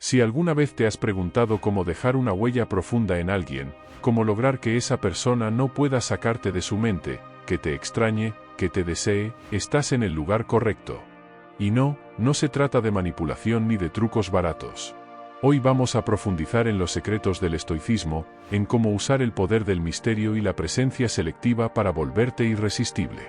Si alguna vez te has preguntado cómo dejar una huella profunda en alguien, cómo lograr que esa persona no pueda sacarte de su mente, que te extrañe, que te desee, estás en el lugar correcto. Y no se trata de manipulación ni de trucos baratos. Hoy vamos a profundizar en los secretos del estoicismo, en cómo usar el poder del misterio y la presencia selectiva para volverte irresistible.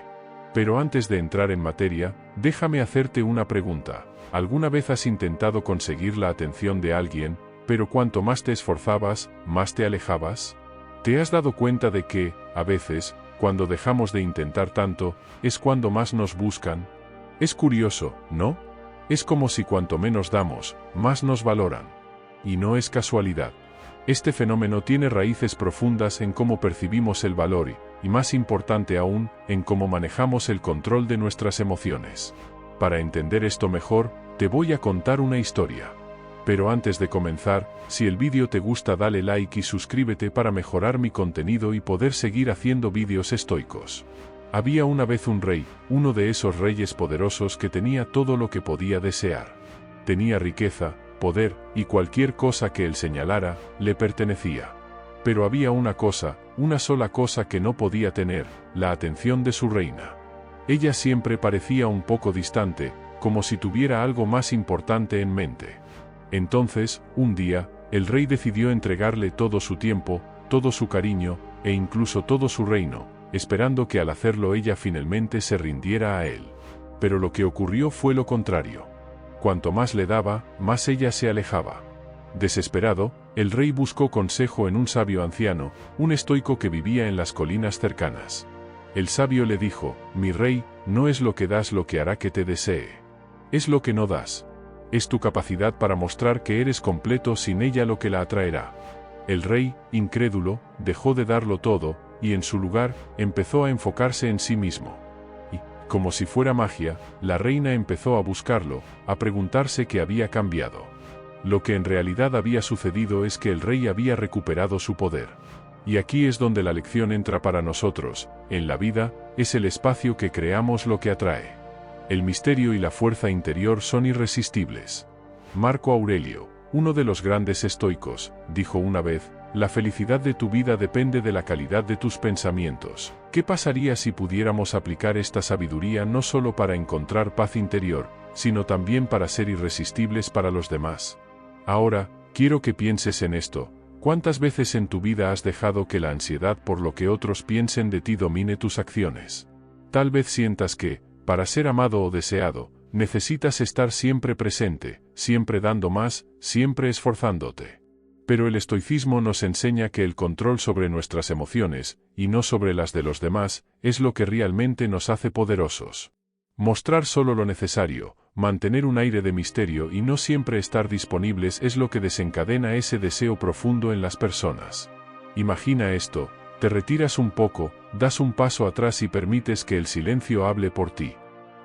Pero antes de entrar en materia, déjame hacerte una pregunta. ¿Alguna vez has intentado conseguir la atención de alguien, pero cuanto más te esforzabas, más te alejabas? ¿Te has dado cuenta de que, a veces, cuando dejamos de intentar tanto, es cuando más nos buscan? Es curioso, ¿no? Es como si cuanto menos damos, más nos valoran. Y no es casualidad. Este fenómeno tiene raíces profundas en cómo percibimos el valor y más importante aún, en cómo manejamos el control de nuestras emociones. Para entender esto mejor, te voy a contar una historia. Pero antes de comenzar, si el vídeo te gusta dale like y suscríbete para mejorar mi contenido y poder seguir haciendo vídeos estoicos. Había una vez un rey, uno de esos reyes poderosos que tenía todo lo que podía desear. Tenía riqueza, poder, y cualquier cosa que él señalara, le pertenecía. Pero había una sola cosa que no podía tener, la atención de su reina. Ella siempre parecía un poco distante, como si tuviera algo más importante en mente. Entonces, un día, el rey decidió entregarle todo su tiempo, todo su cariño, e incluso todo su reino, esperando que al hacerlo ella finalmente se rindiera a él. Pero lo que ocurrió fue lo contrario. Cuanto más le daba, más ella se alejaba. Desesperado, el rey buscó consejo en un sabio anciano, un estoico que vivía en las colinas cercanas. El sabio le dijo: mi rey, no es lo que das lo que hará que te desee. Es lo que no das. Es tu capacidad para mostrar que eres completo sin ella lo que la atraerá. El rey, incrédulo, dejó de darlo todo, y en su lugar, empezó a enfocarse en sí mismo. Y, como si fuera magia, la reina empezó a buscarlo, a preguntarse qué había cambiado. Lo que en realidad había sucedido es que el rey había recuperado su poder. Y aquí es donde la lección entra para nosotros: en la vida, es el espacio que creamos lo que atrae. El misterio y la fuerza interior son irresistibles. Marco Aurelio, uno de los grandes estoicos, dijo una vez: la felicidad de tu vida depende de la calidad de tus pensamientos. ¿Qué pasaría si pudiéramos aplicar esta sabiduría no solo para encontrar paz interior, sino también para ser irresistibles para los demás? Ahora, quiero que pienses en esto. ¿Cuántas veces en tu vida has dejado que la ansiedad por lo que otros piensen de ti domine tus acciones? Tal vez sientas que, para ser amado o deseado, necesitas estar siempre presente, siempre dando más, siempre esforzándote. Pero el estoicismo nos enseña que el control sobre nuestras emociones, y no sobre las de los demás, es lo que realmente nos hace poderosos. Mostrar solo lo necesario, mantener un aire de misterio y no siempre estar disponibles es lo que desencadena ese deseo profundo en las personas. Imagina esto: te retiras un poco, das un paso atrás y permites que el silencio hable por ti.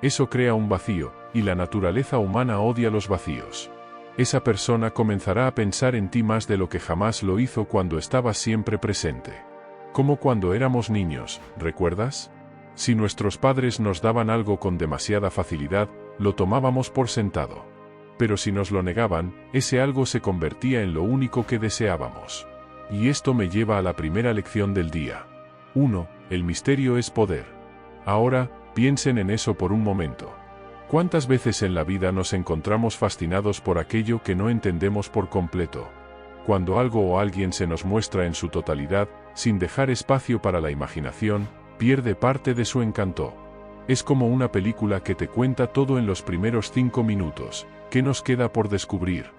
Eso crea un vacío, y la naturaleza humana odia los vacíos. Esa persona comenzará a pensar en ti más de lo que jamás lo hizo cuando estabas siempre presente. Como cuando éramos niños, ¿recuerdas? Si nuestros padres nos daban algo con demasiada facilidad, lo tomábamos por sentado. Pero si nos lo negaban, ese algo se convertía en lo único que deseábamos. Y esto me lleva a la primera lección del día. 1. El misterio es poder. Ahora, piensen en eso por un momento. ¿Cuántas veces en la vida nos encontramos fascinados por aquello que no entendemos por completo? Cuando algo o alguien se nos muestra en su totalidad, sin dejar espacio para la imaginación, pierde parte de su encanto. Es como una película que te cuenta todo en los primeros 5 minutos. ¿Qué nos queda por descubrir?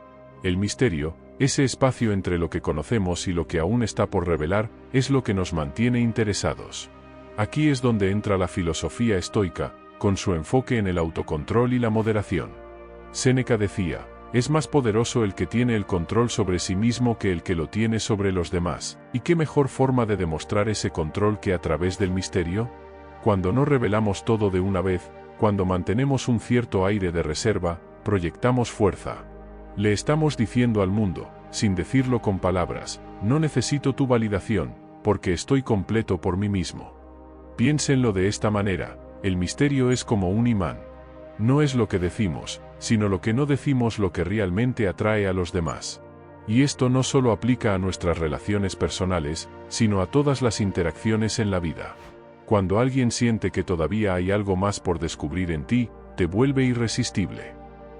El misterio, ese espacio entre lo que conocemos y lo que aún está por revelar, es lo que nos mantiene interesados. Aquí es donde entra la filosofía estoica, con su enfoque en el autocontrol y la moderación. Séneca decía: es más poderoso el que tiene el control sobre sí mismo que el que lo tiene sobre los demás. ¿Y qué mejor forma de demostrar ese control que a través del misterio? Cuando no revelamos todo de una vez, cuando mantenemos un cierto aire de reserva, proyectamos fuerza. Le estamos diciendo al mundo, sin decirlo con palabras: no necesito tu validación, porque estoy completo por mí mismo. Piénsenlo de esta manera: el misterio es como un imán. No es lo que decimos, sino lo que no decimos lo que realmente atrae a los demás. Y esto no solo aplica a nuestras relaciones personales, sino a todas las interacciones en la vida. Cuando alguien siente que todavía hay algo más por descubrir en ti, te vuelve irresistible.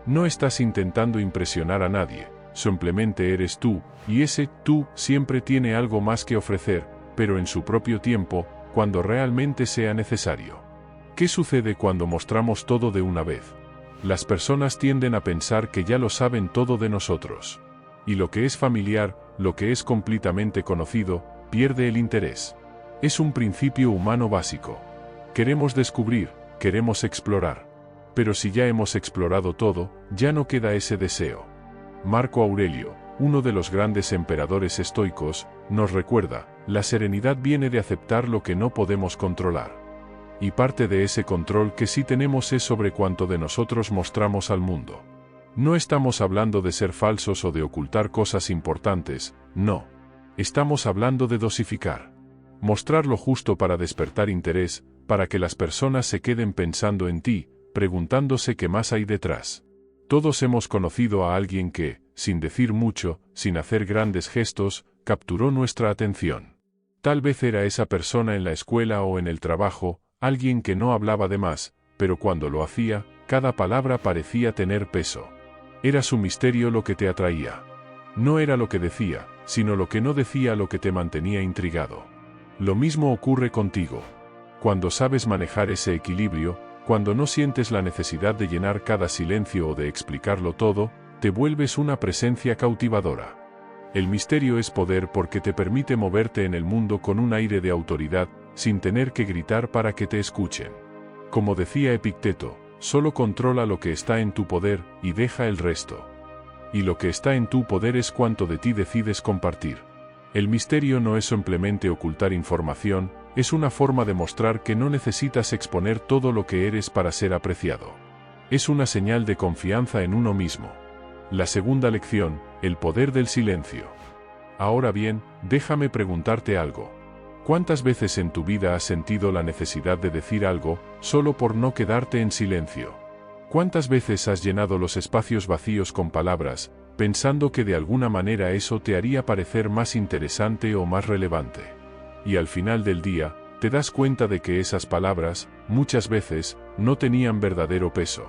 No estás intentando impresionar a nadie, simplemente eres tú, y ese tú siempre tiene algo más que ofrecer, pero en su propio tiempo, cuando realmente sea necesario. ¿Qué sucede cuando mostramos todo de una vez? Las personas tienden a pensar que ya lo saben todo de nosotros. Y lo que es familiar, lo que es completamente conocido, pierde el interés. Es un principio humano básico. Queremos descubrir, queremos explorar. Pero si ya hemos explorado todo, ya no queda ese deseo. Marco Aurelio, uno de los grandes emperadores estoicos, nos recuerda, la serenidad viene de aceptar lo que no podemos controlar. Y parte de ese control que sí tenemos es sobre cuánto de nosotros mostramos al mundo. No estamos hablando de ser falsos o de ocultar cosas importantes, no. Estamos hablando de dosificar. Mostrar lo justo para despertar interés, para que las personas se queden pensando en ti, preguntándose qué más hay detrás. Todos hemos conocido a alguien que, sin decir mucho, sin hacer grandes gestos, capturó nuestra atención. Tal vez era esa persona en la escuela o en el trabajo, alguien que no hablaba de más, pero cuando lo hacía, cada palabra parecía tener peso. Era su misterio lo que te atraía. No era lo que decía, sino lo que no decía lo que te mantenía intrigado. Lo mismo ocurre contigo. Cuando sabes manejar ese equilibrio, cuando no sientes la necesidad de llenar cada silencio o de explicarlo todo, te vuelves una presencia cautivadora. El misterio es poder porque te permite moverte en el mundo con un aire de autoridad, sin tener que gritar para que te escuchen. Como decía Epicteto, solo controla lo que está en tu poder, y deja el resto. Y lo que está en tu poder es cuánto de ti decides compartir. El misterio no es simplemente ocultar información, es una forma de mostrar que no necesitas exponer todo lo que eres para ser apreciado. Es una señal de confianza en uno mismo. La segunda lección, el poder del silencio. Ahora bien, déjame preguntarte algo. ¿Cuántas veces en tu vida has sentido la necesidad de decir algo, solo por no quedarte en silencio? ¿Cuántas veces has llenado los espacios vacíos con palabras, pensando que de alguna manera eso te haría parecer más interesante o más relevante? Y al final del día, te das cuenta de que esas palabras, muchas veces, no tenían verdadero peso.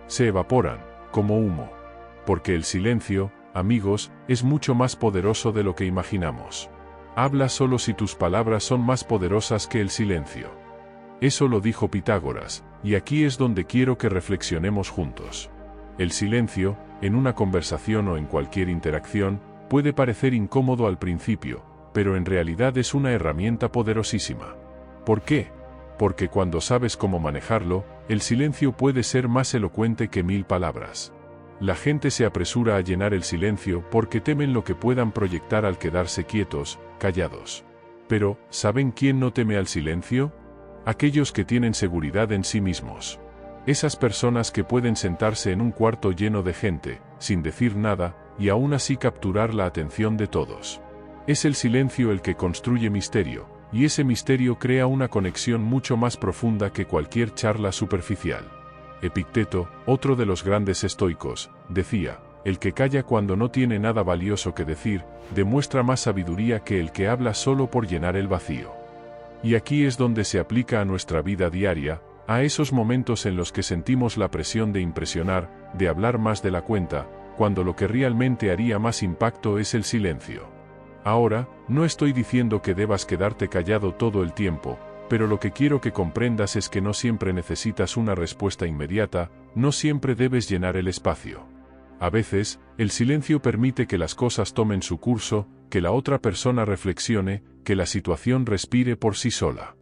Se evaporan, como humo. Porque el silencio, amigos, es mucho más poderoso de lo que imaginamos. Habla solo si tus palabras son más poderosas que el silencio. Eso lo dijo Pitágoras, y aquí es donde quiero que reflexionemos juntos. El silencio, en una conversación o en cualquier interacción, puede parecer incómodo al principio, pero en realidad es una herramienta poderosísima. ¿Por qué? Porque cuando sabes cómo manejarlo, el silencio puede ser más elocuente que 1000 palabras. La gente se apresura a llenar el silencio porque temen lo que puedan proyectar al quedarse quietos, callados. Pero, ¿saben quién no teme al silencio? Aquellos que tienen seguridad en sí mismos. Esas personas que pueden sentarse en un cuarto lleno de gente, sin decir nada, y aún así capturar la atención de todos. Es el silencio el que construye misterio, y ese misterio crea una conexión mucho más profunda que cualquier charla superficial. Epicteto, otro de los grandes estoicos, decía, el que calla cuando no tiene nada valioso que decir, demuestra más sabiduría que el que habla solo por llenar el vacío. Y aquí es donde se aplica a nuestra vida diaria, a esos momentos en los que sentimos la presión de impresionar, de hablar más de la cuenta, cuando lo que realmente haría más impacto es el silencio. Ahora, no estoy diciendo que debas quedarte callado todo el tiempo, pero lo que quiero que comprendas es que no siempre necesitas una respuesta inmediata, no siempre debes llenar el espacio. A veces, el silencio permite que las cosas tomen su curso, que la otra persona reflexione, que la situación respire por sí sola.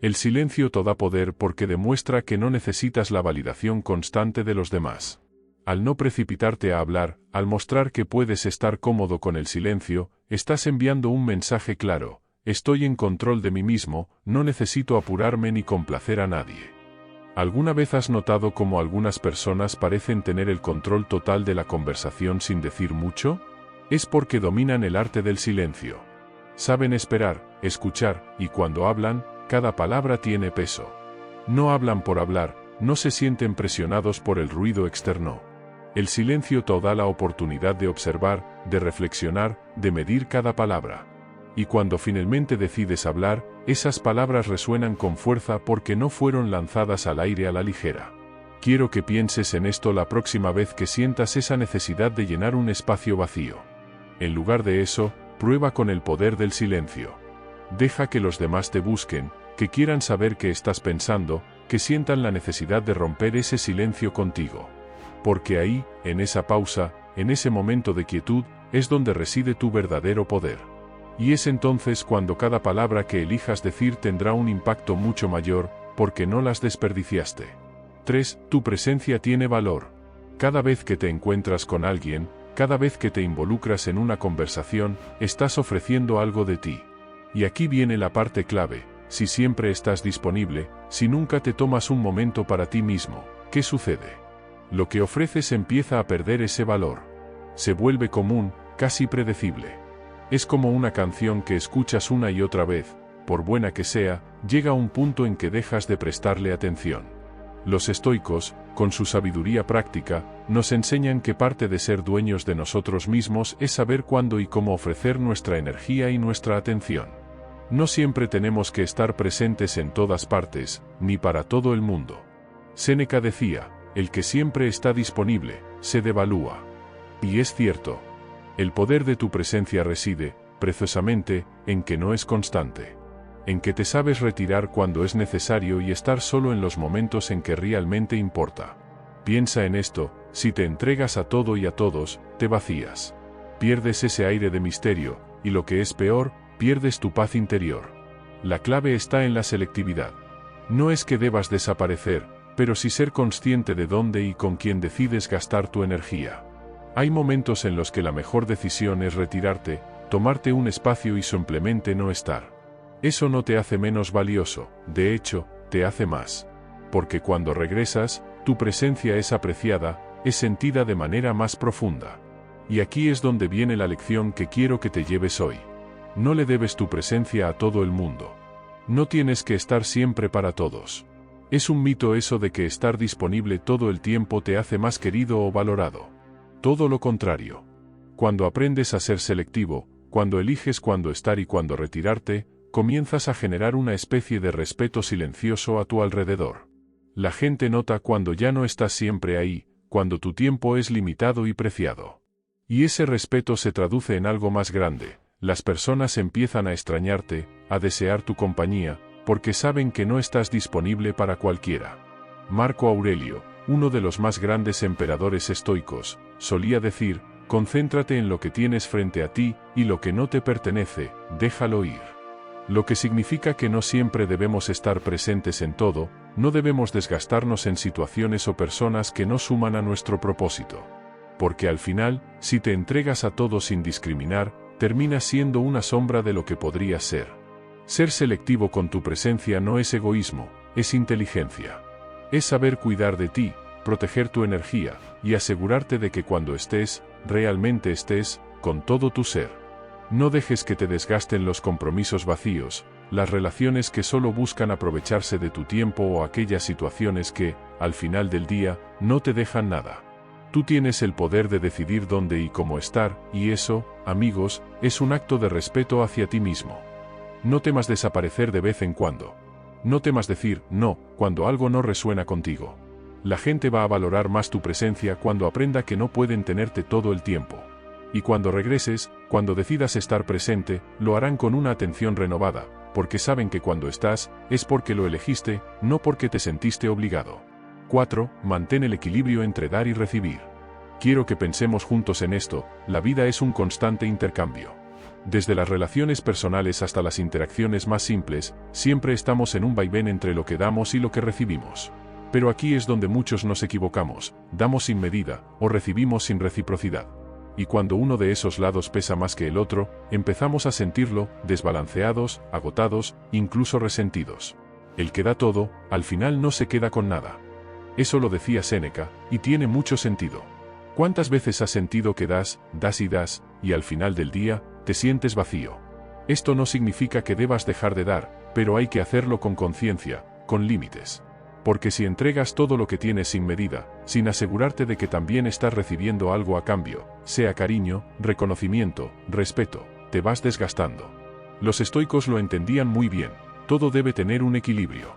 El silencio te da poder porque demuestra que no necesitas la validación constante de los demás. Al no precipitarte a hablar, al mostrar que puedes estar cómodo con el silencio, estás enviando un mensaje claro. Estoy en control de mí mismo, no necesito apurarme ni complacer a nadie. ¿Alguna vez has notado cómo algunas personas parecen tener el control total de la conversación sin decir mucho? Es porque dominan el arte del silencio. Saben esperar, escuchar, y cuando hablan, cada palabra tiene peso. No hablan por hablar, no se sienten presionados por el ruido externo. El silencio te da la oportunidad de observar, de reflexionar, de medir cada palabra. Y cuando finalmente decides hablar, esas palabras resuenan con fuerza porque no fueron lanzadas al aire a la ligera. Quiero que pienses en esto la próxima vez que sientas esa necesidad de llenar un espacio vacío. En lugar de eso, prueba con el poder del silencio. Deja que los demás te busquen, que quieran saber qué estás pensando, que sientan la necesidad de romper ese silencio contigo. Porque ahí, en esa pausa, en ese momento de quietud, es donde reside tu verdadero poder. Y es entonces cuando cada palabra que elijas decir tendrá un impacto mucho mayor, porque no las desperdiciaste. 3. Tu presencia tiene valor. Cada vez que te encuentras con alguien, cada vez que te involucras en una conversación, estás ofreciendo algo de ti. Y aquí viene la parte clave: si siempre estás disponible, si nunca te tomas un momento para ti mismo, ¿qué sucede? Lo que ofreces empieza a perder ese valor. Se vuelve común, casi predecible. Es como una canción que escuchas una y otra vez, por buena que sea, llega un punto en que dejas de prestarle atención. Los estoicos, con su sabiduría práctica, nos enseñan que parte de ser dueños de nosotros mismos es saber cuándo y cómo ofrecer nuestra energía y nuestra atención. No siempre tenemos que estar presentes en todas partes, ni para todo el mundo. Séneca decía: el que siempre está disponible, se devalúa. Y es cierto. El poder de tu presencia reside, precisamente, en que no es constante. En que te sabes retirar cuando es necesario y estar solo en los momentos en que realmente importa. Piensa en esto: si te entregas a todo y a todos, te vacías. Pierdes ese aire de misterio, y lo que es peor, pierdes tu paz interior. La clave está en la selectividad. No es que debas desaparecer, pero sí ser consciente de dónde y con quién decides gastar tu energía. Hay momentos en los que la mejor decisión es retirarte, tomarte un espacio y simplemente no estar. Eso no te hace menos valioso, de hecho, te hace más. Porque cuando regresas, tu presencia es apreciada, es sentida de manera más profunda. Y aquí es donde viene la lección que quiero que te lleves hoy. No le debes tu presencia a todo el mundo. No tienes que estar siempre para todos. Es un mito eso de que estar disponible todo el tiempo te hace más querido o valorado. Todo lo contrario. Cuando aprendes a ser selectivo, cuando eliges cuándo estar y cuándo retirarte, comienzas a generar una especie de respeto silencioso a tu alrededor. La gente nota cuando ya no estás siempre ahí, cuando tu tiempo es limitado y preciado. Y ese respeto se traduce en algo más grande: las personas empiezan a extrañarte, a desear tu compañía, porque saben que no estás disponible para cualquiera. Marco Aurelio, uno de los más grandes emperadores estoicos, solía decir: concéntrate en lo que tienes frente a ti, y lo que no te pertenece, déjalo ir. Lo que significa que no siempre debemos estar presentes en todo, no debemos desgastarnos en situaciones o personas que no suman a nuestro propósito. Porque al final, si te entregas a todo sin discriminar, terminas siendo una sombra de lo que podrías ser. Ser selectivo con tu presencia no es egoísmo, es inteligencia. Es saber cuidar de ti, proteger tu energía, y asegurarte de que cuando estés, realmente estés, con todo tu ser. No dejes que te desgasten los compromisos vacíos, las relaciones que solo buscan aprovecharse de tu tiempo o aquellas situaciones que, al final del día, no te dejan nada. Tú tienes el poder de decidir dónde y cómo estar, y eso, amigos, es un acto de respeto hacia ti mismo. No temas desaparecer de vez en cuando. No temas decir no cuando algo no resuena contigo. La gente va a valorar más tu presencia cuando aprenda que no pueden tenerte todo el tiempo. Y cuando regreses, cuando decidas estar presente, lo harán con una atención renovada, porque saben que cuando estás, es porque lo elegiste, no porque te sentiste obligado. 4. Mantén el equilibrio entre dar y recibir. Quiero que pensemos juntos en esto: la vida es un constante intercambio. Desde las relaciones personales hasta las interacciones más simples, siempre estamos en un vaivén entre lo que damos y lo que recibimos. Pero aquí es donde muchos nos equivocamos: damos sin medida, o recibimos sin reciprocidad. Y cuando uno de esos lados pesa más que el otro, empezamos a sentirlo, desbalanceados, agotados, incluso resentidos. El que da todo, al final no se queda con nada. Eso lo decía Séneca, y tiene mucho sentido. ¿Cuántas veces has sentido que das y das, y al final del día, te sientes vacío? Esto no significa que debas dejar de dar, pero hay que hacerlo con conciencia, con límites. Porque si entregas todo lo que tienes sin medida, sin asegurarte de que también estás recibiendo algo a cambio, sea cariño, reconocimiento, respeto, te vas desgastando. Los estoicos lo entendían muy bien, todo debe tener un equilibrio.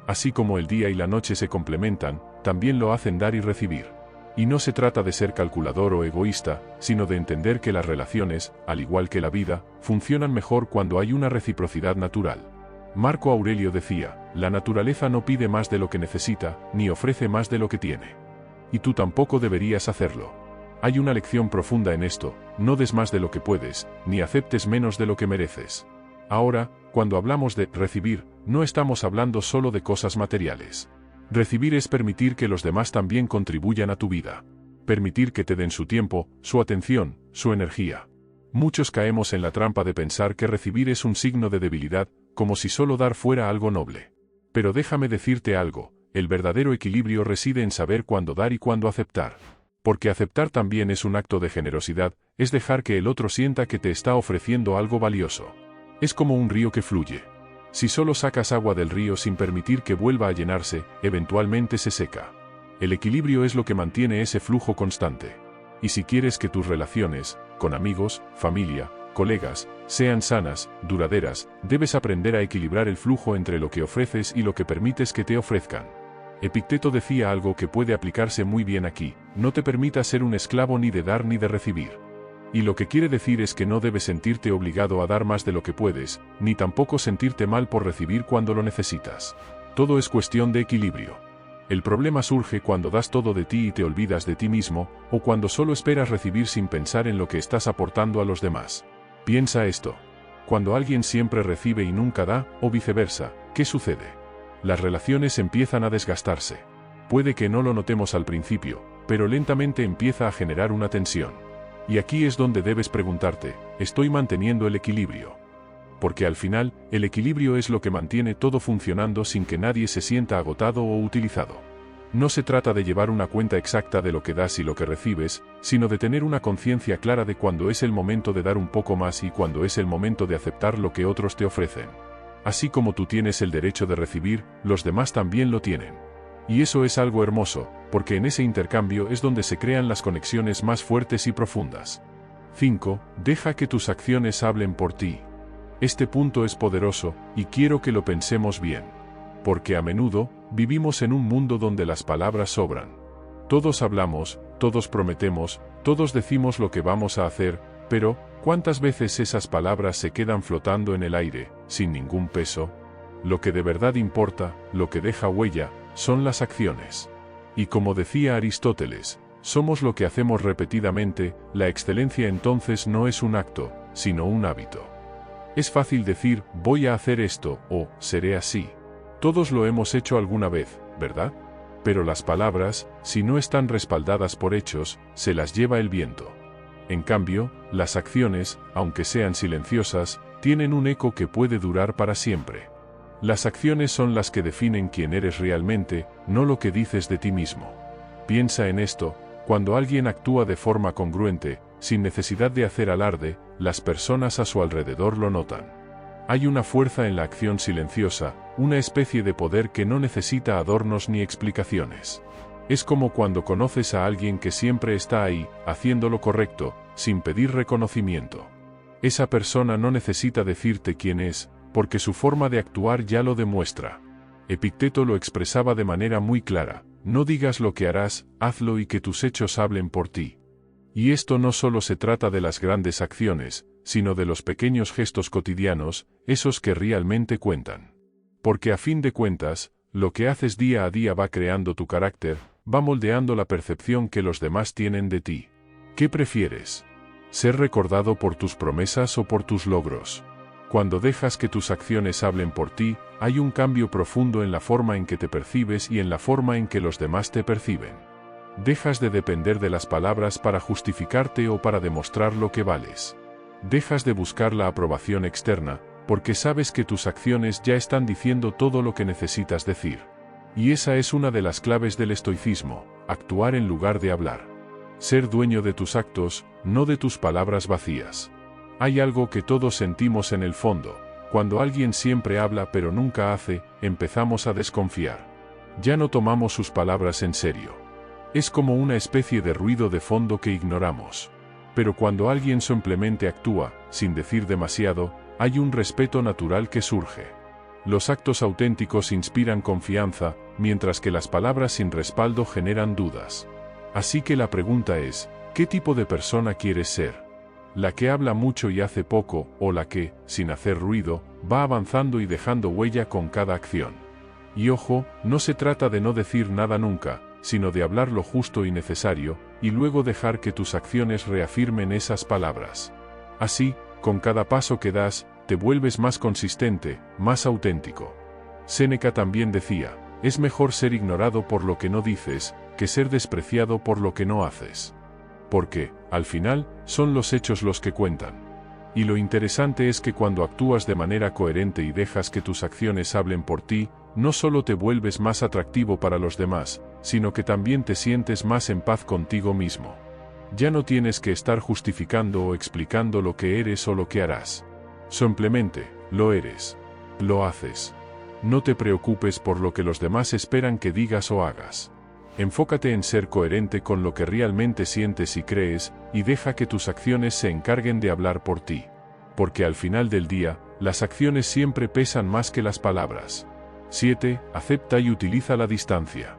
Así como el día y la noche se complementan, también lo hacen dar y recibir. Y no se trata de ser calculador o egoísta, sino de entender que las relaciones, al igual que la vida, funcionan mejor cuando hay una reciprocidad natural. Marco Aurelio decía, la naturaleza no pide más de lo que necesita, ni ofrece más de lo que tiene. Y tú tampoco deberías hacerlo. Hay una lección profunda en esto, no des más de lo que puedes, ni aceptes menos de lo que mereces. Ahora, cuando hablamos de recibir, no estamos hablando solo de cosas materiales. Recibir es permitir que los demás también contribuyan a tu vida. Permitir que te den su tiempo, su atención, su energía. Muchos caemos en la trampa de pensar que recibir es un signo de debilidad, como si solo dar fuera algo noble. Pero déjame decirte algo, el verdadero equilibrio reside en saber cuándo dar y cuándo aceptar. Porque aceptar también es un acto de generosidad, es dejar que el otro sienta que te está ofreciendo algo valioso. Es como un río que fluye. Si solo sacas agua del río sin permitir que vuelva a llenarse, eventualmente se seca. El equilibrio es lo que mantiene ese flujo constante. Y si quieres que tus relaciones, con amigos, familia, colegas, sean sanas, duraderas, debes aprender a equilibrar el flujo entre lo que ofreces y lo que permites que te ofrezcan. Epicteto decía algo que puede aplicarse muy bien aquí, no te permitas ser un esclavo ni de dar ni de recibir. Y lo que quiere decir es que no debes sentirte obligado a dar más de lo que puedes, ni tampoco sentirte mal por recibir cuando lo necesitas. Todo es cuestión de equilibrio. El problema surge cuando das todo de ti y te olvidas de ti mismo, o cuando solo esperas recibir sin pensar en lo que estás aportando a los demás. Piensa esto. Cuando alguien siempre recibe y nunca da, o viceversa, ¿qué sucede? Las relaciones empiezan a desgastarse. Puede que no lo notemos al principio, pero lentamente empieza a generar una tensión. Y aquí es donde debes preguntarte, ¿estoy manteniendo el equilibrio? Porque al final, el equilibrio es lo que mantiene todo funcionando sin que nadie se sienta agotado o utilizado. No se trata de llevar una cuenta exacta de lo que das y lo que recibes, sino de tener una conciencia clara de cuándo es el momento de dar un poco más y cuándo es el momento de aceptar lo que otros te ofrecen. Así como tú tienes el derecho de recibir, los demás también lo tienen. Y eso es algo hermoso, porque en ese intercambio es donde se crean las conexiones más fuertes y profundas. 5. Deja que tus acciones hablen por ti. Este punto es poderoso, y quiero que lo pensemos bien. Porque a menudo, vivimos en un mundo donde las palabras sobran. Todos hablamos, todos prometemos, todos decimos lo que vamos a hacer, pero, ¿cuántas veces esas palabras se quedan flotando en el aire, sin ningún peso? Lo que de verdad importa, lo que deja huella, son las acciones. Y como decía Aristóteles, somos lo que hacemos repetidamente, la excelencia entonces no es un acto, sino un hábito. Es fácil decir, voy a hacer esto, o, seré así. Todos lo hemos hecho alguna vez, ¿verdad? Pero las palabras, si no están respaldadas por hechos, se las lleva el viento. En cambio, las acciones, aunque sean silenciosas, tienen un eco que puede durar para siempre. Las acciones son las que definen quién eres realmente, no lo que dices de ti mismo. Piensa en esto, cuando alguien actúa de forma congruente, sin necesidad de hacer alarde, las personas a su alrededor lo notan. Hay una fuerza en la acción silenciosa, una especie de poder que no necesita adornos ni explicaciones. Es como cuando conoces a alguien que siempre está ahí, haciendo lo correcto, sin pedir reconocimiento. Esa persona no necesita decirte quién es, porque su forma de actuar ya lo demuestra. Epicteto lo expresaba de manera muy clara, no digas lo que harás, hazlo y que tus hechos hablen por ti. Y esto no solo se trata de las grandes acciones, sino de los pequeños gestos cotidianos, esos que realmente cuentan. Porque a fin de cuentas, lo que haces día a día va creando tu carácter, va moldeando la percepción que los demás tienen de ti. ¿Qué prefieres? ¿Ser recordado por tus promesas o por tus logros? Cuando dejas que tus acciones hablen por ti, hay un cambio profundo en la forma en que te percibes y en la forma en que los demás te perciben. Dejas de depender de las palabras para justificarte o para demostrar lo que vales. Dejas de buscar la aprobación externa, porque sabes que tus acciones ya están diciendo todo lo que necesitas decir. Y esa es una de las claves del estoicismo, actuar en lugar de hablar. Ser dueño de tus actos, no de tus palabras vacías. Hay algo que todos sentimos en el fondo, cuando alguien siempre habla pero nunca hace, empezamos a desconfiar. Ya no tomamos sus palabras en serio. Es como una especie de ruido de fondo que ignoramos. Pero cuando alguien simplemente actúa, sin decir demasiado, hay un respeto natural que surge. Los actos auténticos inspiran confianza, mientras que las palabras sin respaldo generan dudas. Así que la pregunta es, ¿qué tipo de persona quieres ser? ¿La que habla mucho y hace poco, o la que, sin hacer ruido, va avanzando y dejando huella con cada acción? Y ojo, no se trata de no decir nada nunca, sino de hablar lo justo y necesario, y luego dejar que tus acciones reafirmen esas palabras. Así, con cada paso que das, te vuelves más consistente, más auténtico. Séneca también decía, es mejor ser ignorado por lo que no dices, que ser despreciado por lo que no haces. Porque, al final, son los hechos los que cuentan. Y lo interesante es que cuando actúas de manera coherente y dejas que tus acciones hablen por ti, no solo te vuelves más atractivo para los demás, sino que también te sientes más en paz contigo mismo. Ya no tienes que estar justificando o explicando lo que eres o lo que harás. Simplemente, lo eres. Lo haces. No te preocupes por lo que los demás esperan que digas o hagas. Enfócate en ser coherente con lo que realmente sientes y crees, y deja que tus acciones se encarguen de hablar por ti. Porque al final del día, las acciones siempre pesan más que las palabras. 7. Acepta y utiliza la distancia.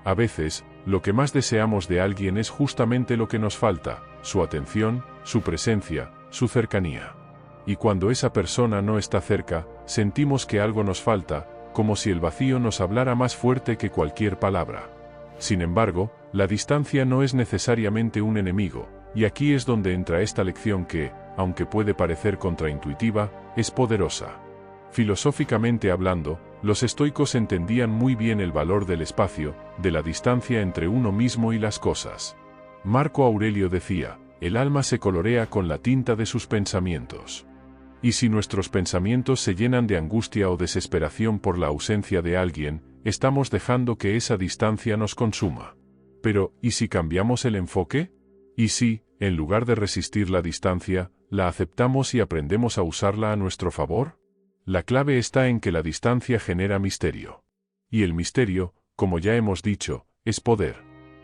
A veces, lo que más deseamos de alguien es justamente lo que nos falta, su atención, su presencia, su cercanía. Y cuando esa persona no está cerca, sentimos que algo nos falta, como si el vacío nos hablara más fuerte que cualquier palabra. Sin embargo, la distancia no es necesariamente un enemigo, y aquí es donde entra esta lección que, aunque puede parecer contraintuitiva, es poderosa. Filosóficamente hablando, los estoicos entendían muy bien el valor del espacio, de la distancia entre uno mismo y las cosas. Marco Aurelio decía, el alma se colorea con la tinta de sus pensamientos. Y si nuestros pensamientos se llenan de angustia o desesperación por la ausencia de alguien, estamos dejando que esa distancia nos consuma. Pero, ¿y si cambiamos el enfoque? ¿Y si, en lugar de resistir la distancia, la aceptamos y aprendemos a usarla a nuestro favor? La clave está en que la distancia genera misterio. Y el misterio, como ya hemos dicho, es poder.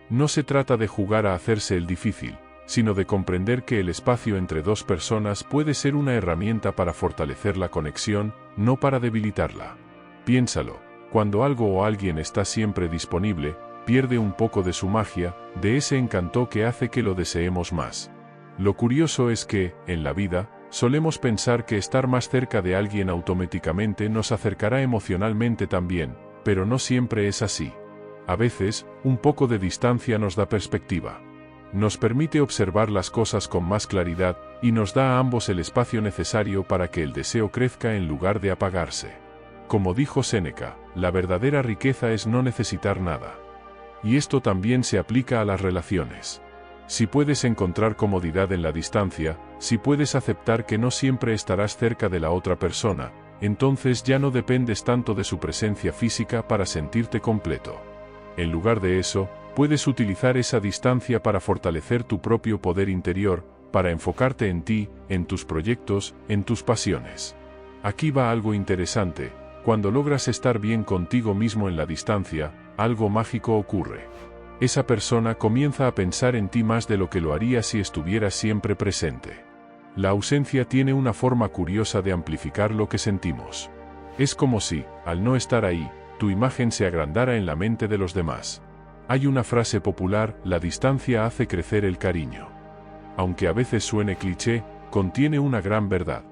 No se trata de jugar a hacerse el difícil, sino de comprender que el espacio entre dos personas puede ser una herramienta para fortalecer la conexión, no para debilitarla. Piénsalo, cuando algo o alguien está siempre disponible, pierde un poco de su magia, de ese encanto que hace que lo deseemos más. Lo curioso es que, en la vida, solemos pensar que estar más cerca de alguien automáticamente nos acercará emocionalmente también, pero no siempre es así. A veces, un poco de distancia nos da perspectiva. Nos permite observar las cosas con más claridad, y nos da a ambos el espacio necesario para que el deseo crezca en lugar de apagarse. Como dijo Séneca, la verdadera riqueza es no necesitar nada. Y esto también se aplica a las relaciones. Si puedes encontrar comodidad en la distancia, si puedes aceptar que no siempre estarás cerca de la otra persona, entonces ya no dependes tanto de su presencia física para sentirte completo. En lugar de eso, puedes utilizar esa distancia para fortalecer tu propio poder interior, para enfocarte en ti, en tus proyectos, en tus pasiones. Aquí va algo interesante, cuando logras estar bien contigo mismo en la distancia, algo mágico ocurre. Esa persona comienza a pensar en ti más de lo que lo haría si estuvieras siempre presente. La ausencia tiene una forma curiosa de amplificar lo que sentimos. Es como si, al no estar ahí, tu imagen se agrandara en la mente de los demás. Hay una frase popular, la distancia hace crecer el cariño. Aunque a veces suene cliché, contiene una gran verdad.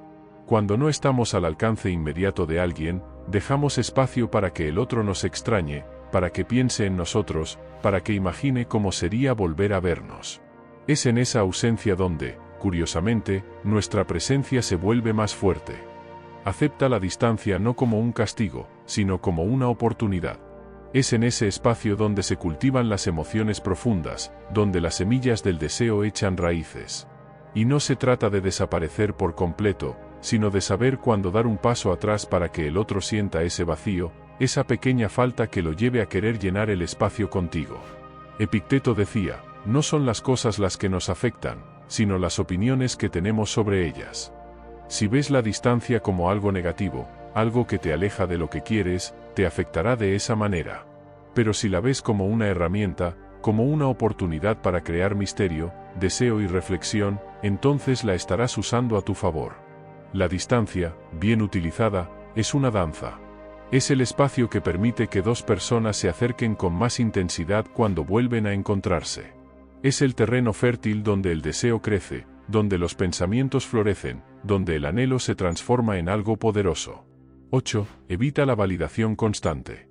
Cuando no estamos al alcance inmediato de alguien, dejamos espacio para que el otro nos extrañe, para que piense en nosotros, para que imagine cómo sería volver a vernos. Es en esa ausencia donde, curiosamente, nuestra presencia se vuelve más fuerte. Acepta la distancia no como un castigo, sino como una oportunidad. Es en ese espacio donde se cultivan las emociones profundas, donde las semillas del deseo echan raíces. Y no se trata de desaparecer por completo, sino de saber cuándo dar un paso atrás para que el otro sienta ese vacío, esa pequeña falta que lo lleve a querer llenar el espacio contigo. Epicteto decía, no son las cosas las que nos afectan, sino las opiniones que tenemos sobre ellas. Si ves la distancia como algo negativo, algo que te aleja de lo que quieres, te afectará de esa manera. Pero si la ves como una herramienta, como una oportunidad para crear misterio, deseo y reflexión, entonces la estarás usando a tu favor. La distancia, bien utilizada, es una danza. Es el espacio que permite que dos personas se acerquen con más intensidad cuando vuelven a encontrarse. Es el terreno fértil donde el deseo crece, donde los pensamientos florecen, donde el anhelo se transforma en algo poderoso. 8. Evita la validación constante.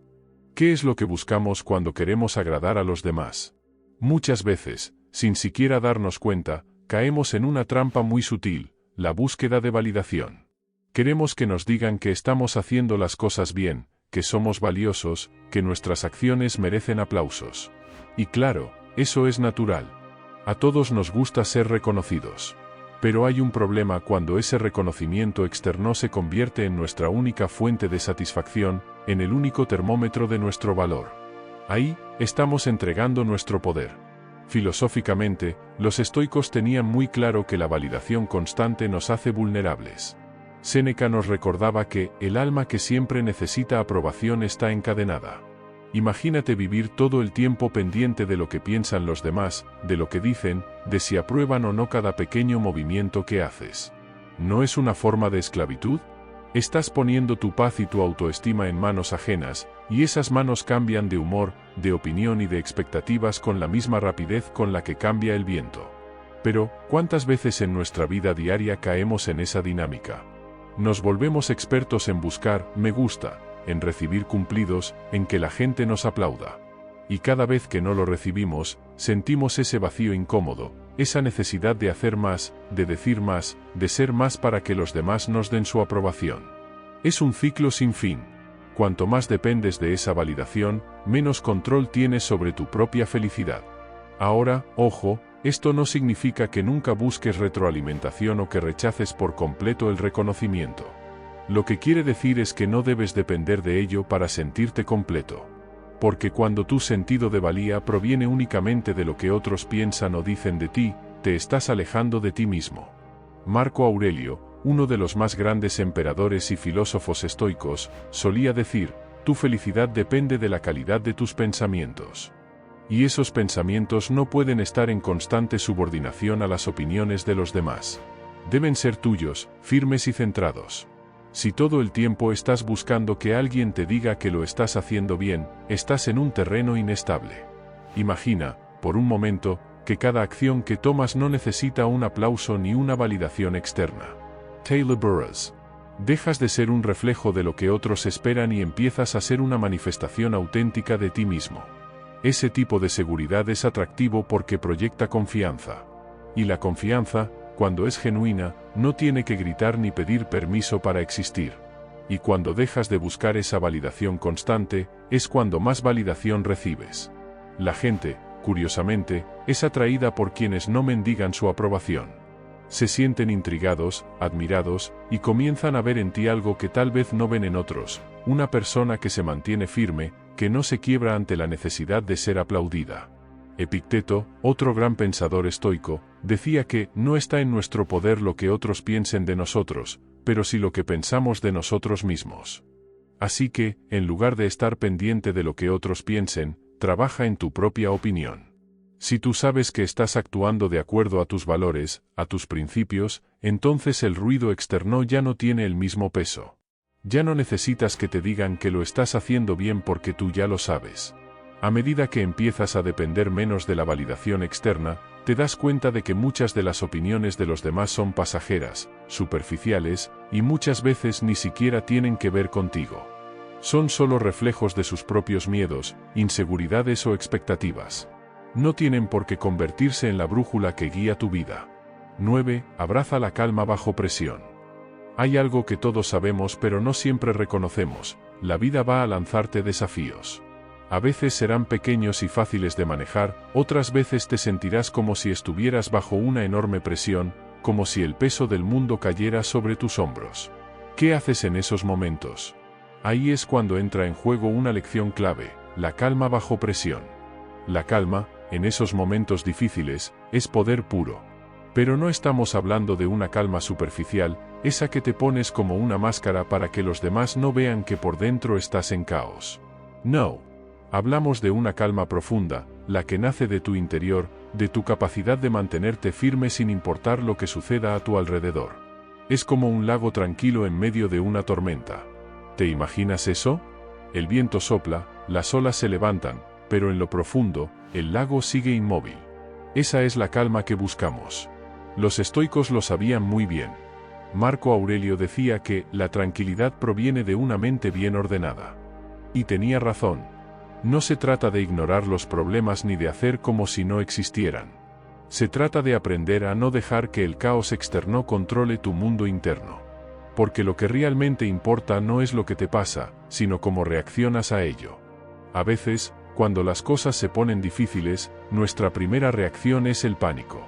¿Qué es lo que buscamos cuando queremos agradar a los demás? Muchas veces, sin siquiera darnos cuenta, caemos en una trampa muy sutil, la búsqueda de validación. Queremos que nos digan que estamos haciendo las cosas bien, que somos valiosos, que nuestras acciones merecen aplausos. Y claro, eso es natural. A todos nos gusta ser reconocidos. Pero hay un problema cuando ese reconocimiento externo se convierte en nuestra única fuente de satisfacción, en el único termómetro de nuestro valor. Ahí, estamos entregando nuestro poder. Filosóficamente, los estoicos tenían muy claro que la validación constante nos hace vulnerables. Séneca nos recordaba que el alma que siempre necesita aprobación está encadenada. Imagínate vivir todo el tiempo pendiente de lo que piensan los demás, de lo que dicen, de si aprueban o no cada pequeño movimiento que haces. ¿No es una forma de esclavitud? Estás poniendo tu paz y tu autoestima en manos ajenas, y esas manos cambian de humor, de opinión y de expectativas con la misma rapidez con la que cambia el viento. Pero, ¿cuántas veces en nuestra vida diaria caemos en esa dinámica? Nos volvemos expertos en buscar me gusta, en recibir cumplidos, en que la gente nos aplauda. Y cada vez que no lo recibimos, sentimos ese vacío incómodo, esa necesidad de hacer más, de decir más, de ser más para que los demás nos den su aprobación. Es un ciclo sin fin. Cuanto más dependes de esa validación, menos control tienes sobre tu propia felicidad. Ahora, ojo, esto no significa que nunca busques retroalimentación o que rechaces por completo el reconocimiento. Lo que quiere decir es que no debes depender de ello para sentirte completo. Porque cuando tu sentido de valía proviene únicamente de lo que otros piensan o dicen de ti, te estás alejando de ti mismo. Marco Aurelio, uno de los más grandes emperadores y filósofos estoicos, solía decir, tu felicidad depende de la calidad de tus pensamientos. Y esos pensamientos no pueden estar en constante subordinación a las opiniones de los demás. Deben ser tuyos, firmes y centrados. Si todo el tiempo estás buscando que alguien te diga que lo estás haciendo bien, estás en un terreno inestable. Imagina, por un momento, que cada acción que tomas no necesita un aplauso ni una validación externa. Taylor Burroughs. Dejas de ser un reflejo de lo que otros esperan y empiezas a ser una manifestación auténtica de ti mismo. Ese tipo de seguridad es atractivo porque proyecta confianza. Y la confianza, cuando es genuina, no tiene que gritar ni pedir permiso para existir. Y cuando dejas de buscar esa validación constante, es cuando más validación recibes. La gente, curiosamente, es atraída por quienes no mendigan su aprobación. Se sienten intrigados, admirados, y comienzan a ver en ti algo que tal vez no ven en otros, una persona que se mantiene firme, que no se quiebra ante la necesidad de ser aplaudida. Epicteto, otro gran pensador estoico, decía que no está en nuestro poder lo que otros piensen de nosotros, pero sí lo que pensamos de nosotros mismos. Así que, en lugar de estar pendiente de lo que otros piensen, trabaja en tu propia opinión. Si tú sabes que estás actuando de acuerdo a tus valores, a tus principios, entonces el ruido externo ya no tiene el mismo peso. Ya no necesitas que te digan que lo estás haciendo bien porque tú ya lo sabes. A medida que empiezas a depender menos de la validación externa, te das cuenta de que muchas de las opiniones de los demás son pasajeras, superficiales, y muchas veces ni siquiera tienen que ver contigo. Son solo reflejos de sus propios miedos, inseguridades o expectativas. No tienen por qué convertirse en la brújula que guía tu vida. 9. Abraza la calma bajo presión. Hay algo que todos sabemos pero no siempre reconocemos: la vida va a lanzarte desafíos. A veces serán pequeños y fáciles de manejar, otras veces te sentirás como si estuvieras bajo una enorme presión, como si el peso del mundo cayera sobre tus hombros. ¿Qué haces en esos momentos? Ahí es cuando entra en juego una lección clave: la calma bajo presión. La calma, en esos momentos difíciles, es poder puro. Pero no estamos hablando de una calma superficial, esa que te pones como una máscara para que los demás no vean que por dentro estás en caos. No. Hablamos de una calma profunda, la que nace de tu interior, de tu capacidad de mantenerte firme sin importar lo que suceda a tu alrededor. Es como un lago tranquilo en medio de una tormenta. ¿Te imaginas eso? El viento sopla, las olas se levantan, pero en lo profundo, el lago sigue inmóvil. Esa es la calma que buscamos. Los estoicos lo sabían muy bien. Marco Aurelio decía que la tranquilidad proviene de una mente bien ordenada. Y tenía razón. No se trata de ignorar los problemas ni de hacer como si no existieran. Se trata de aprender a no dejar que el caos externo controle tu mundo interno. Porque lo que realmente importa no es lo que te pasa, sino cómo reaccionas a ello. A veces, cuando las cosas se ponen difíciles, nuestra primera reacción es el pánico.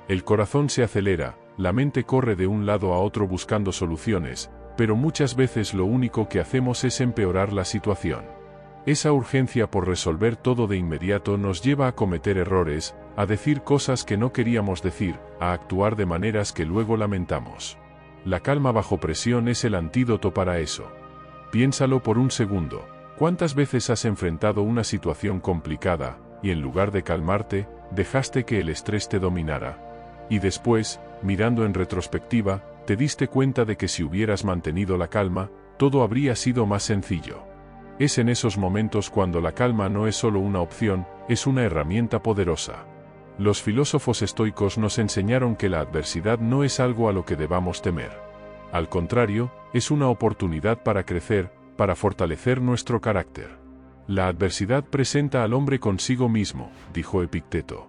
El corazón se acelera, la mente corre de un lado a otro buscando soluciones, pero muchas veces lo único que hacemos es empeorar la situación. Esa urgencia por resolver todo de inmediato nos lleva a cometer errores, a decir cosas que no queríamos decir, a actuar de maneras que luego lamentamos. La calma bajo presión es el antídoto para eso. Piénsalo por un segundo. ¿Cuántas veces has enfrentado una situación complicada, y en lugar de calmarte, dejaste que el estrés te dominara? Y después, mirando en retrospectiva, te diste cuenta de que si hubieras mantenido la calma, todo habría sido más sencillo. Es en esos momentos cuando la calma no es solo una opción, es una herramienta poderosa. Los filósofos estoicos nos enseñaron que la adversidad no es algo a lo que debamos temer. Al contrario, es una oportunidad para crecer, para fortalecer nuestro carácter. La adversidad presenta al hombre consigo mismo, dijo Epicteto.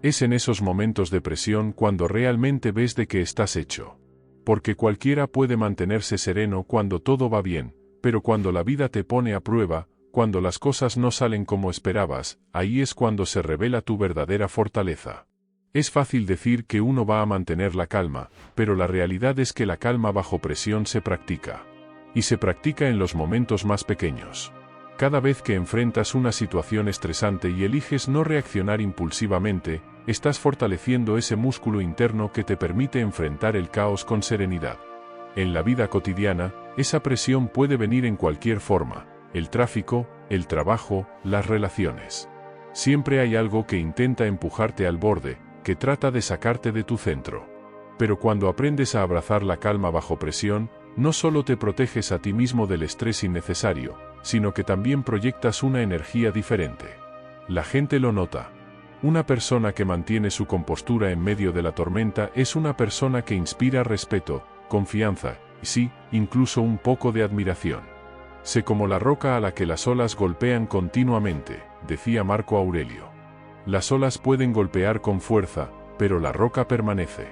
Es en esos momentos de presión cuando realmente ves de qué estás hecho. Porque cualquiera puede mantenerse sereno cuando todo va bien, pero cuando la vida te pone a prueba, cuando las cosas no salen como esperabas, ahí es cuando se revela tu verdadera fortaleza. Es fácil decir que uno va a mantener la calma, pero la realidad es que la calma bajo presión se practica. Y se practica en los momentos más pequeños. Cada vez que enfrentas una situación estresante y eliges no reaccionar impulsivamente, estás fortaleciendo ese músculo interno que te permite enfrentar el caos con serenidad. En la vida cotidiana, esa presión puede venir en cualquier forma: el tráfico, el trabajo, las relaciones. Siempre hay algo que intenta empujarte al borde, que trata de sacarte de tu centro. Pero cuando aprendes a abrazar la calma bajo presión, no solo te proteges a ti mismo del estrés innecesario, sino que también proyectas una energía diferente. La gente lo nota. Una persona que mantiene su compostura en medio de la tormenta es una persona que inspira respeto, confianza, y sí, incluso un poco de admiración. Sé como la roca a la que las olas golpean continuamente, decía Marco Aurelio. Las olas pueden golpear con fuerza, pero la roca permanece.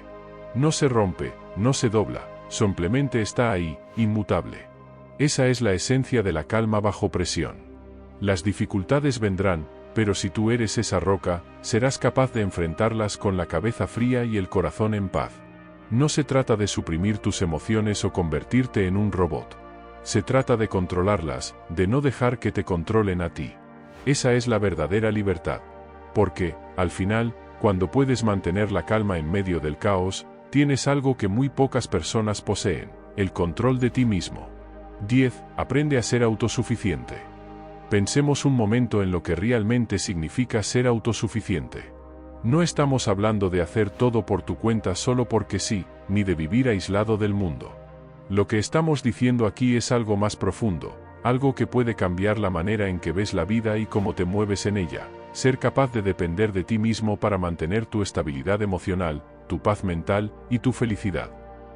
No se rompe, no se dobla, simplemente está ahí, inmutable. Esa es la esencia de la calma bajo presión. Las dificultades vendrán, pero si tú eres esa roca, serás capaz de enfrentarlas con la cabeza fría y el corazón en paz. No se trata de suprimir tus emociones o convertirte en un robot. Se trata de controlarlas, de no dejar que te controlen a ti. Esa es la verdadera libertad. Porque, al final, cuando puedes mantener la calma en medio del caos, tienes algo que muy pocas personas poseen: el control de ti mismo. 10. Aprende a ser autosuficiente. Pensemos un momento en lo que realmente significa ser autosuficiente. No estamos hablando de hacer todo por tu cuenta solo porque sí, ni de vivir aislado del mundo. Lo que estamos diciendo aquí es algo más profundo, algo que puede cambiar la manera en que ves la vida y cómo te mueves en ella. Ser capaz de depender de ti mismo para mantener tu estabilidad emocional, tu paz mental y tu felicidad.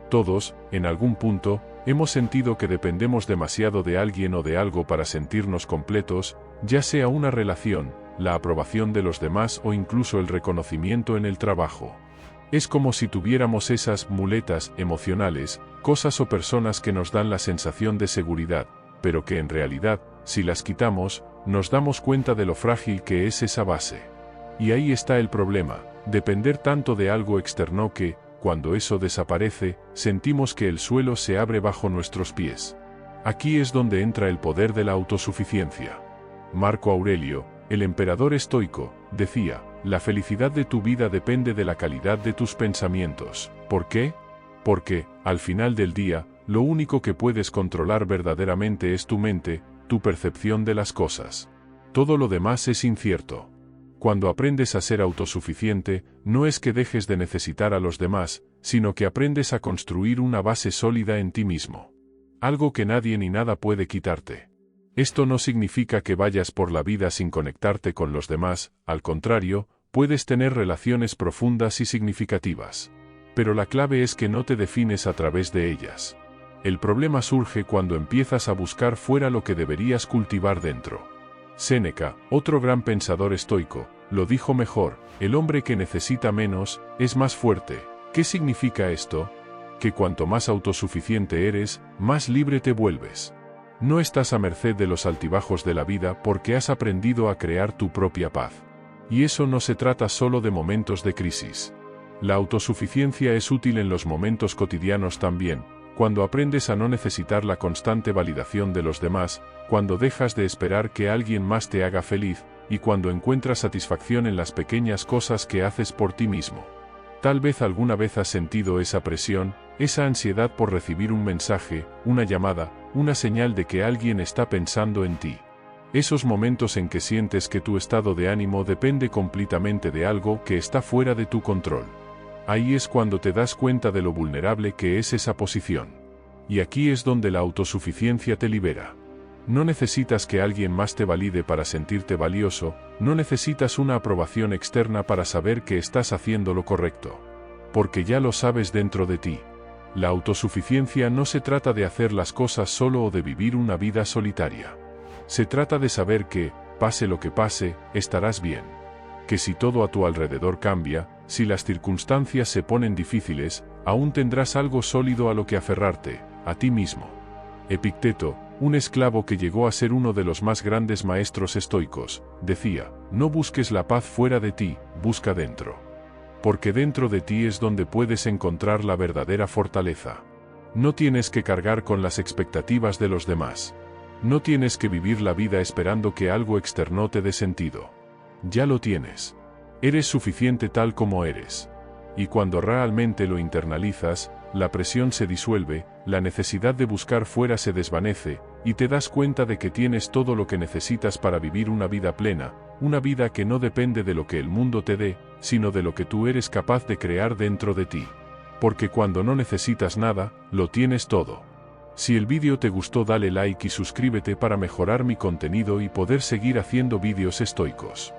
Todos, en algún punto, hemos sentido que dependemos demasiado de alguien o de algo para sentirnos completos, ya sea una relación, la aprobación de los demás o incluso el reconocimiento en el trabajo. Es como si tuviéramos esas muletas emocionales, cosas o personas que nos dan la sensación de seguridad, pero que en realidad, si las quitamos, nos damos cuenta de lo frágil que es esa base. Y ahí está el problema: depender tanto de algo externo que, cuando eso desaparece, sentimos que el suelo se abre bajo nuestros pies. Aquí es donde entra el poder de la autosuficiencia. Marco Aurelio, el emperador estoico, decía: la felicidad de tu vida depende de la calidad de tus pensamientos. ¿Por qué? Porque, al final del día, lo único que puedes controlar verdaderamente es tu mente, tu percepción de las cosas. Todo lo demás es incierto. Cuando aprendes a ser autosuficiente, no es que dejes de necesitar a los demás, sino que aprendes a construir una base sólida en ti mismo. Algo que nadie ni nada puede quitarte. Esto no significa que vayas por la vida sin conectarte con los demás, al contrario, puedes tener relaciones profundas y significativas. Pero la clave es que no te defines a través de ellas. El problema surge cuando empiezas a buscar fuera lo que deberías cultivar dentro. Séneca, otro gran pensador estoico, lo dijo mejor: el hombre que necesita menos, es más fuerte. ¿Qué significa esto? Que cuanto más autosuficiente eres, más libre te vuelves. No estás a merced de los altibajos de la vida porque has aprendido a crear tu propia paz. Y eso no se trata solo de momentos de crisis. La autosuficiencia es útil en los momentos cotidianos también, cuando aprendes a no necesitar la constante validación de los demás, cuando dejas de esperar que alguien más te haga feliz, y cuando encuentras satisfacción en las pequeñas cosas que haces por ti mismo. Tal vez alguna vez has sentido esa presión, esa ansiedad por recibir un mensaje, una llamada, una señal de que alguien está pensando en ti. Esos momentos en que sientes que tu estado de ánimo depende completamente de algo que está fuera de tu control. Ahí es cuando te das cuenta de lo vulnerable que es esa posición. Y aquí es donde la autosuficiencia te libera. No necesitas que alguien más te valide para sentirte valioso, no necesitas una aprobación externa para saber que estás haciendo lo correcto. Porque ya lo sabes dentro de ti. La autosuficiencia no se trata de hacer las cosas solo o de vivir una vida solitaria. Se trata de saber que, pase lo que pase, estarás bien. Que si todo a tu alrededor cambia, si las circunstancias se ponen difíciles, aún tendrás algo sólido a lo que aferrarte, a ti mismo. Epicteto, un esclavo que llegó a ser uno de los más grandes maestros estoicos, decía: no busques la paz fuera de ti, busca dentro. Porque dentro de ti es donde puedes encontrar la verdadera fortaleza. No tienes que cargar con las expectativas de los demás. No tienes que vivir la vida esperando que algo externo te dé sentido. Ya lo tienes. Eres suficiente tal como eres. Y cuando realmente lo internalizas, la presión se disuelve, la necesidad de buscar fuera se desvanece, y te das cuenta de que tienes todo lo que necesitas para vivir una vida plena, una vida que no depende de lo que el mundo te dé, sino de lo que tú eres capaz de crear dentro de ti. Porque cuando no necesitas nada, lo tienes todo. Si el vídeo te gustó, dale like y suscríbete para mejorar mi contenido y poder seguir haciendo vídeos estoicos.